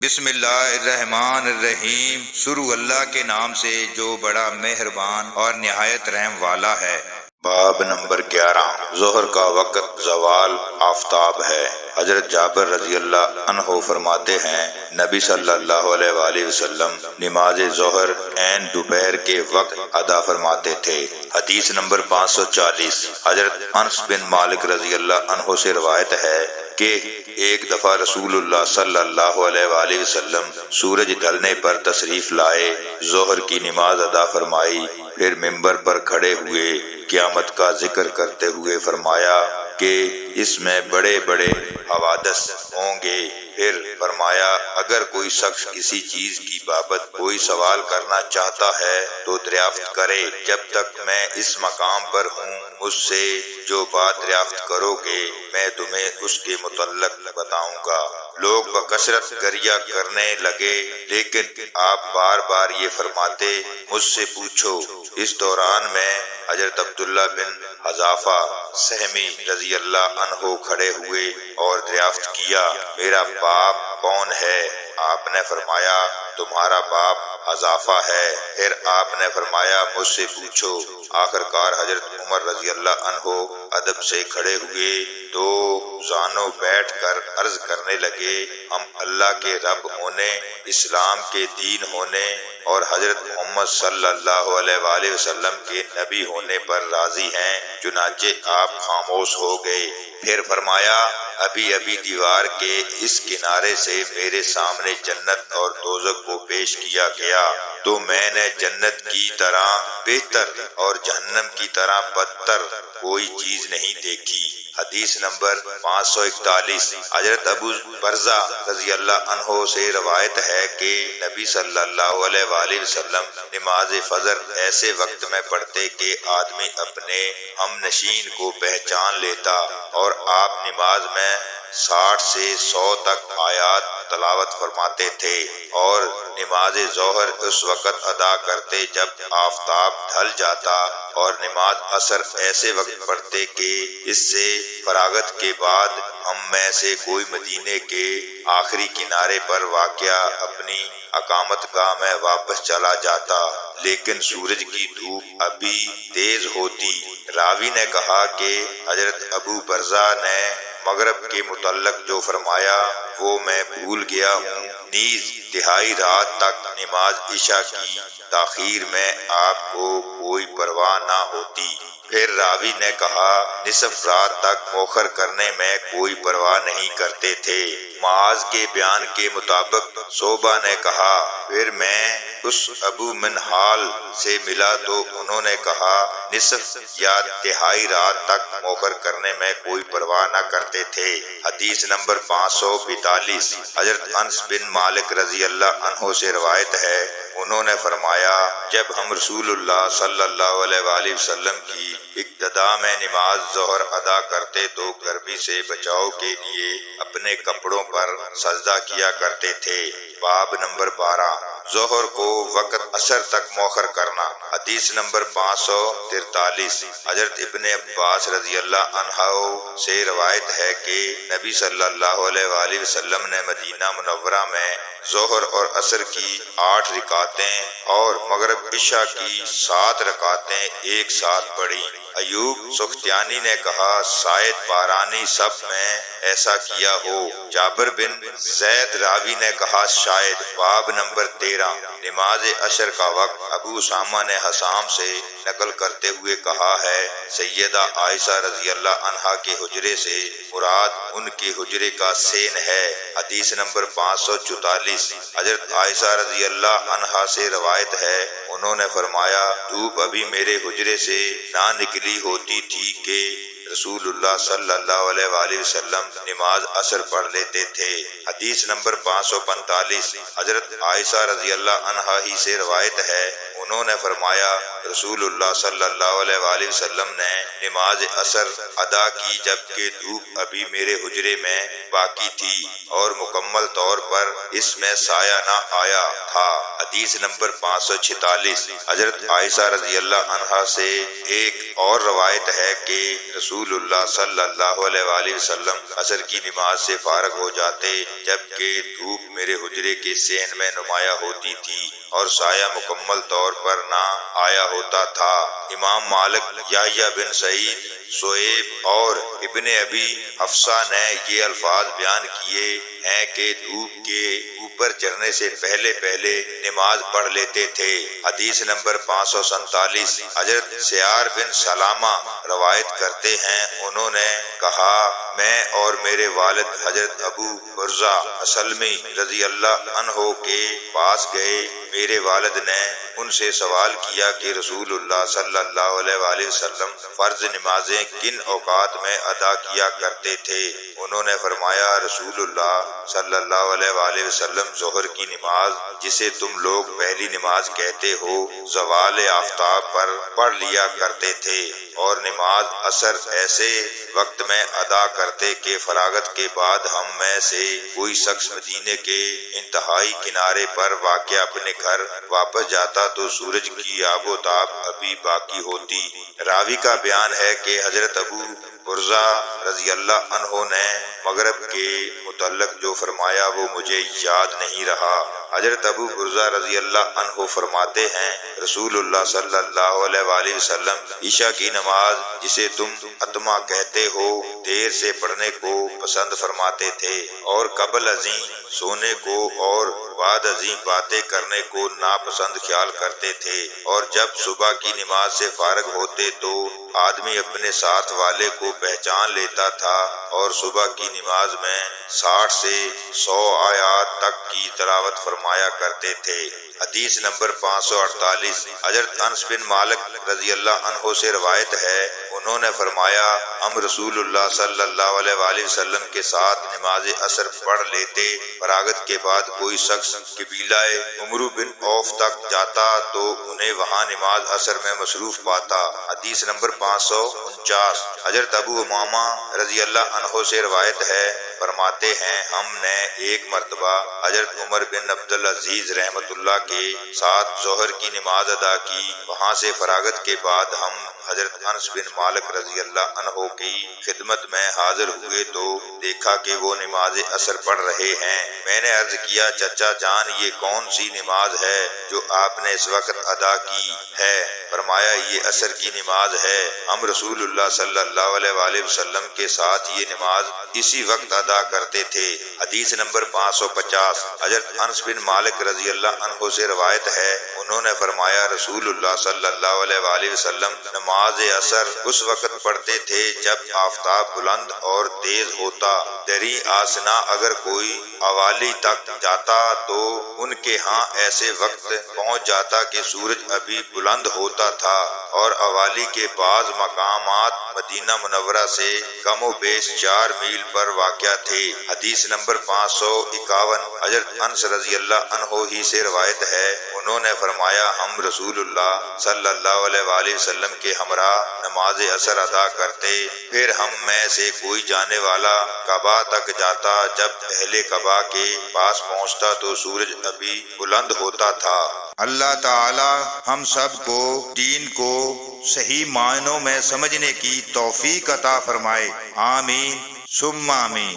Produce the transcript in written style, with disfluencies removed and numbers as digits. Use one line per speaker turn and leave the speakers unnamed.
بسم اللہ الرحمن الرحیم، شروع اللہ کے نام سے جو بڑا مہربان اور نہایت رحم والا ہے۔ باب نمبر 11۔ ظہر کا وقت زوال آفتاب ہے۔ حضرت جابر رضی اللہ عنہ فرماتے ہیں، نبی صلی اللہ علیہ وآلہ وسلم نماز ظہر عین دوپہر کے وقت ادا فرماتے تھے۔ حدیث نمبر 540۔ حضرت انس بن مالک رضی اللہ عنہ سے روایت ہے کہ ایک دفعہ رسول اللہ صلی اللہ علیہ وآلہ وسلم سورج ڈھلنے پر تشریف لائے، ظہر کی نماز ادا فرمائی، پھر ممبر پر کھڑے ہوئے قیامت کا ذکر کرتے ہوئے فرمایا کہ اس میں بڑے بڑے حوادث ہوں گے۔ پھر فرمایا اگر کوئی شخص کسی چیز کی بابت کوئی سوال کرنا چاہتا ہے تو دریافت کرے، جب تک میں اس مقام پر ہوں مجھ سے جو بات دریافت کرو گے میں تمہیں اس کے متعلق بتاؤں گا۔ لوگ بکثرت گریہ کرنے لگے، لیکن آپ بار بار یہ فرماتے مجھ سے پوچھو۔ اس دوران میں حضرت عبداللہ بن حذافہ سہمی رضی اللہ عنہ کھڑے ہوئے اور دریافت کیا، میرا باپ کون ہے؟ آپ نے فرمایا تمہارا باپ حذافہ ہے۔ پھر آپ نے فرمایا مجھ سے پوچھو۔ آخر کار حضرت عمر رضی اللہ عنہ ادب سے کھڑے ہوئے تو زانوں بیٹھ کر عرض کرنے لگے، ہم اللہ کے رب ہونے، اسلام کے دین ہونے اور حضرت محمد صلی اللہ علیہ وآلہ وسلم کے نبی ہونے پر راضی ہیں۔ چنانچہ آپ خاموش ہو گئے۔ پھر فرمایا ابھی ابھی دیوار کے اس کنارے سے میرے سامنے جنت اور دوزخ کو پیش کیا گیا تو میں نے جنت کی طرح بہتر اور جہنم کی طرح بدتر کوئی چیز نہیں دیکھی۔ حدیث نمبر 541۔ حضرت ابو برزہ رضی اللہ عنہ سے روایت ہے کہ نبی صلی اللہ علیہ وآلہ وسلم نماز فجر ایسے وقت میں پڑھتے کہ آدمی اپنے ہم نشین کو پہچان لیتا، اور آپ نماز میں 60 سے 100 تک آیات تلاوت فرماتے تھے، اور نماز ظہر اس وقت ادا کرتے جب آفتاب ڈھل جاتا، اور نماز عصر ایسے وقت پڑھتے کہ اس سے فراغت کے بعد ہم میں سے کوئی مدینے کے آخری کنارے پر واقع اپنی اقامت گاہ میں واپس چلا جاتا، لیکن سورج کی دھوپ ابھی تیز ہوتی۔ راوی نے کہا کہ حضرت ابو برزہ نے مغرب کے متعلق جو فرمایا وہ میں بھول گیا ہوں، نیز تہائی رات تک نماز عشاء کی تاخیر میں آپ کو کوئی پرواہ نہ ہوتی۔ پھر راوی نے کہا نصف رات تک مؤخر کرنے میں کوئی پرواہ نہیں کرتے تھے۔ معاذ کے بیان کے مطابق صوبہ نے کہا پھر میں اس ابو منہال سے ملا تو انہوں نے کہا نصف یا تہائی رات تک مؤخر کرنے میں کوئی پرواہ نہ کرتے تھے۔ حدیث نمبر 542۔ حضرت انس بن مالک رضی اللہ عنہ سے روایت ہے، انہوں نے فرمایا جب ہم رسول اللہ صلی اللہ علیہ وآلہ وسلم کی ابتدا میں نماز ظہر ادا کرتے تو گرمی سے بچاؤ کے لیے اپنے کپڑوں پر سجدہ کیا کرتے تھے۔ باب نمبر 12۔ ظہر کو وقت عصر تک مؤخر کرنا۔ حدیث نمبر 543۔ حضرت ابن عباس رضی اللہ عنہ سے روایت ہے کہ نبی صلی اللہ علیہ وآلہ وسلم نے مدینہ منورہ میں ظہر اور عصر کی 8 رکعتیں اور مغرب عشاء کی 7 رکعتیں ایک ساتھ پڑھی۔ ایوب سختیانی نے کہا شاید بارانی سب میں ایسا کیا ہو۔ جابر بن زید راوی نے کہا شاید۔ باب نمبر 13۔ نماز عشر کا وقت۔ ابو اسامہ نے حسام سے نقل کرتے ہوئے کہا ہے سیدہ عائشہ رضی اللہ عنہا کے حجرے سے مراد ان کے حجرے کا سین ہے۔ حدیث نمبر 544۔ حضرت عائشہ رضی اللہ عنہا سے روایت ہے، انہوں نے فرمایا دھوپ ابھی میرے حجرے سے نہ نکلی ہوتی تھی کہ رسول اللہ صلی اللہ علیہ وآلہ وسلم نماز عصر پڑھ لیتے تھے۔ حدیث نمبر 545۔ حضرت عائشہ رضی اللہ عنہا ہی سے روایت ہے، انہوں نے فرمایا رسول اللہ صلی اللہ علیہ وآلہ وسلم نے نماز عصر ادا کی جبکہ دھوپ ابھی میرے حجرے میں باقی تھی اور مکمل طور پر اس میں سایہ نہ آیا تھا۔ حدیث نمبر 546۔ حضرت عائشہ رضی اللہ عنہا سے ایک اور روایت ہے کہ رسول اللہ صلی اللہ علیہ وآلہ وسلم عصر کی نماز سے فارغ ہو جاتے جبکہ دھوپ میرے حجرے کے سین میں نمایاں ہوتی تھی اور سایہ مکمل طور پر نہ آیا ہوتا تھا۔ امام مالک، یحییٰ بن سعید، سہیب اور ابن ابی حفصہ نے یہ الفاظ بیان کیے ہیں کہ دھوپ کے اوپر چڑھنے سے پہلے پہلے نماز پڑھ لیتے تھے۔ حدیث نمبر 547، حضرت سیار بن سلامہ روایت کرتے ہیں، انہوں نے کہا میں اور میرے والد حضرت ابو برزہ اسلمی رضی اللہ عنہ کے پاس گئے۔ میرے والد نے ان سے سوال کیا کہ رسول اللہ صلی اللہ علیہ وآلہ وسلم فرض نمازیں کن اوقات میں ادا کیا کرتے تھے؟ انہوں نے فرمایا رسول اللہ صلی اللہ علیہ وآلہ وسلم ظہر کی نماز، جسے تم لوگ پہلی نماز کہتے ہو، زوال آفتاب پر پڑھ لیا کرتے تھے، اور نماز عصر ایسے وقت میں ادا کرتے کہ فراغت کے بعد ہم میں سے کوئی شخص مدینے کے انتہائی کنارے پر واقع اپنے گھر واپس جاتا تو سورج کی آب و تاب ابھی باقی ہوتی۔ راوی کا بیان ہے کہ حضرت ابو برزہ رضی اللہ عنہ نے مغرب کے متعلق جو فرمایا وہ مجھے یاد نہیں رہا۔ حضرت ابو برزہ رضی اللہ عنہ فرماتے ہیں رسول اللہ صلی اللہ علیہ وآلہ وسلم عشاء کی نماز، جسے تم اتما کہتے ہو، دیر سے پڑھنے کو پسند فرماتے تھے، اور قبل ازیں سونے کو اور بعد ازیں باتیں کرنے کو ناپسند خیال کرتے تھے، اور جب صبح کی نماز سے فارغ ہوتے تو آدمی اپنے ساتھ والے کو پہچان لیتا تھا، اور صبح کی نماز میں 60 سے 100 آیات تک کی تلاوت فرمایا کرتے تھے۔ حدیث نمبر 548، حضرت انس بن مالک رضی اللہ عنہ سے روایت ہے، انہوں نے فرمایا ہم رسول اللہ صلی اللہ علیہ وآلہ وسلم کے ساتھ نماز عصر پڑھ لیتے، فراغت کے بعد کوئی شخص قبیلہ عمرو بن عوف تک جاتا تو انہیں وہاں نماز عصر میں مصروف پاتا۔ حدیث نمبر 549، حضرت ابو امامہ رضی اللہ عنہ سے روایت ہے، فرماتے ہیں ہم نے ایک مرتبہ حضرت عمر بن عبدالعزیز رحمت اللہ کے ساتھ ظہر کی نماز ادا کی۔ وہاں سے فراغت کے بعد ہم حضرت انس بن مالک رضی اللہ عنہ کی خدمت میں حاضر ہوئے تو دیکھا کہ وہ نماز عصر پڑھ رہے ہیں۔ میں نے عرض کیا چچا جان یہ کون سی نماز ہے جو آپ نے اس وقت ادا کی ہے؟ فرمایا یہ عصر کی نماز ہے، ہم رسول اللہ صلی اللہ علیہ وآلہ وسلم کے ساتھ یہ نماز اسی وقت ادا کرتے تھے۔ حدیث نمبر 550، حضرت انس بن مالک رضی اللہ عنہ سے روایت ہے، انہوں نے فرمایا رسول اللہ صلی اللہ علیہ وآلہ وسلم نماز عصر اس وقت پڑھتے تھے جب آفتاب بلند اور تیز ہوتا۔ دری آسنا اگر کوئی اوالی تک جاتا تو ان کے ہاں ایسے وقت پہنچ جاتا کہ سورج ابھی بلند ہوتا تھا، اور اوالی کے بعض مقامات مدینہ منورہ سے کم و بیش 4 میل پر واقع تھے۔ حدیث نمبر 551، حضرت انس رضی اللہ عنہ ہی سے روایت ہے، انہوں نے فرمایا ہم رسول اللہ صلی اللہ علیہ وآلہ وسلم کے ہمراہ نماز عصر ادا کرتے، پھر ہم میں سے کوئی جانے والا کعبہ تک جاتا، جب اہل کعبہ کے پاس پہنچتا تو سورج ابھی بلند ہوتا تھا۔ اللہ تعالی ہم سب کو دین کو صحیح معنوں میں سمجھنے کی توفیق عطا فرمائے، آمین ثم آمین۔